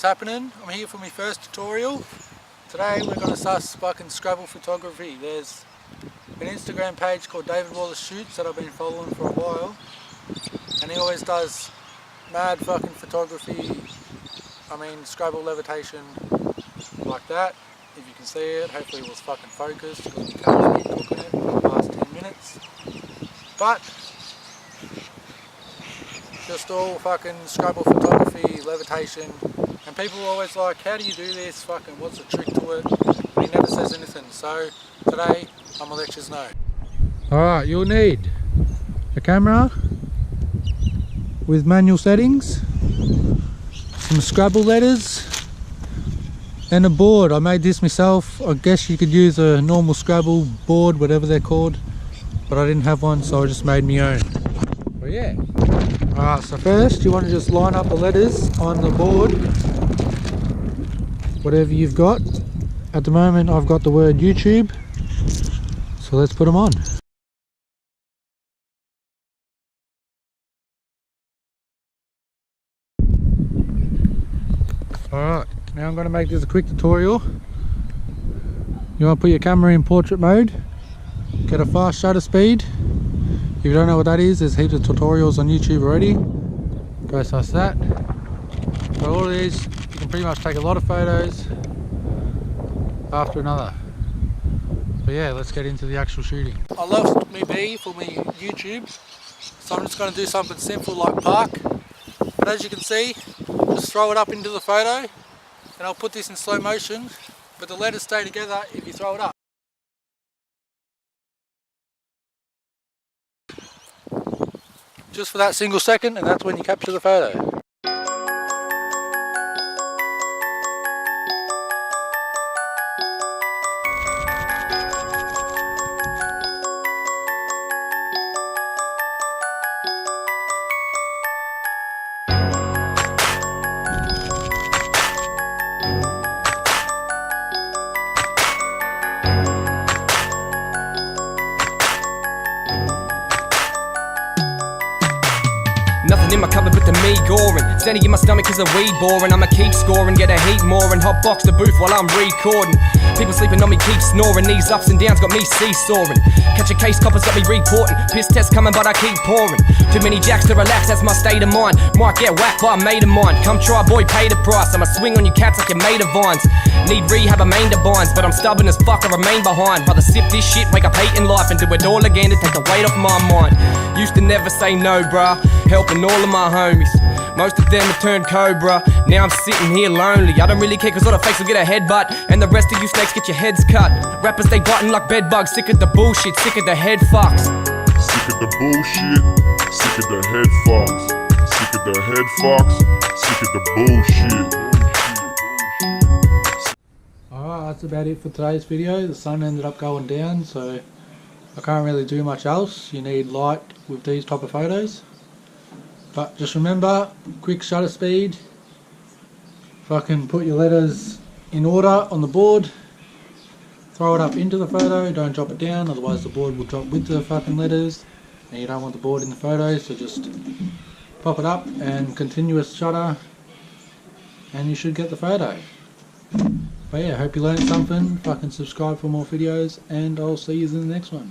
happening? I'm here for my first tutorial. Today we're going to suss fucking Scrabble photography. There's an Instagram page called David Wallace Shoots that I've been following for a while, and he always does mad fucking photography, Scrabble Levitation like that. If you can see it, hopefully it was fucking focused because my camera's been cooking it for the past 10 minutes. But just all fucking Scrabble photography, levitation, and people are always like, how do you do this, fucking what's the trick to it? And he never says anything, so today I'm gonna let you know. Alright, you'll need a camera with manual settings, some Scrabble letters, and a board. I made this myself. I guess you could use a normal Scrabble board, whatever they're called, but I didn't have one, so I just made my own. But yeah. Alright, so first you want to just line up the letters on the board, whatever you've got. At the moment I've got the word YouTube, so let's put them on. Alright, now I'm going to make this a quick tutorial. You want to put your camera in portrait mode, get a fast shutter speed. If you don't know what that is, there's heaps of tutorials on YouTube already. Go suss that. But all it is, you can pretty much take a lot of photos after another. But yeah, let's get into the actual shooting. I lost me B for my YouTube, so I'm just going to do something simple like park. But as you can see, just throw it up into the photo, and I'll put this in slow motion, but the letters stay together if you throw it up. Just for that single second, and that's when you capture the photo. Nothing in my cupboard but the me goring. Standing in my stomach is a weed boring. I'ma keep scoring, get a heat more, and hot box the booth while I'm recording. People sleeping on me keep snoring. These ups and downs got me seesawing. Catch a case, coppers got me reporting. Piss test coming but I keep pouring. Too many jacks to relax, that's my state of mind. Might get whacked by a mate of mine. Come try boy, pay the price. I'ma swing on you cats like you're made of vines. Need rehab, I'm main to binds, but I'm stubborn as fuck, I remain behind. Rather sip this shit, wake up hating life, and do it all again to take the weight off my mind. Used to never say no, bruh, helping all of my homies. Most of them have turned cobra, now I'm sitting here lonely. I don't really care cause all the fakes will get a headbutt, and the rest of you snakes get your heads cut. Rappers they biting like bed bugs, sick of the bullshit, sick of the head fucks. Sick of the bullshit, sick of the head fucks. Sick of the head fucks, sick of the bullshit. Alright, that's about it for today's video. The sun ended up going down, so I can't really do much else. You need light with these type of photos. But just remember, quick shutter speed. Fucking put your letters in order on the board. Throw it up into the photo, don't drop it down, otherwise the board will drop with the fucking letters. And you don't want the board in the photo, so just pop it up and continuous shutter, and you should get the photo. But yeah, hope you learned something. Fucking subscribe for more videos, and I'll see you in the next one.